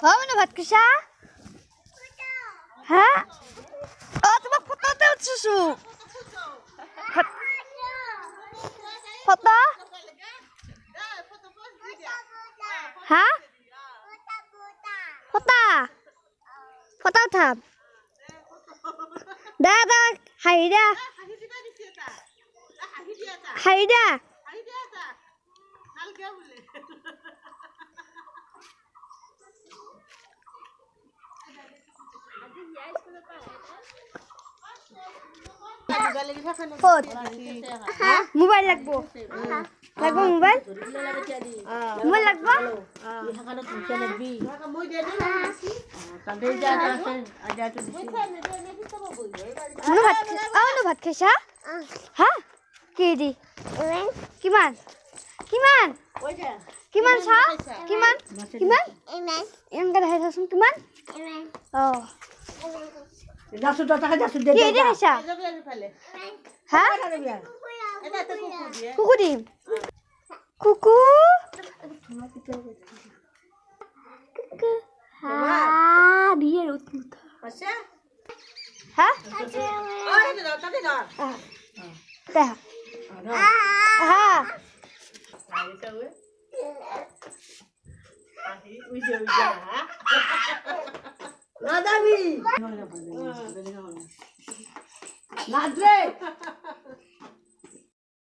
মানে ভাত খাইছা হা তোমাক ফটোতে উঠিছো ফটো হা ফটা ফটো উঠাম দে দে হাঁহি দে হাঁহি দে মোবাইল লাগবো লাগবো মোবাইল মোবাইল লাগবো ভাত খাইছা হা কি দি কিমান কিমান কিমান চা কিমান কিমান এনেকে দেখাই চাচোন কিমান কি দি খাইছা হা কুকু দিম কুকু বিয়ের উৎমুত হ্যাঁ Nadie.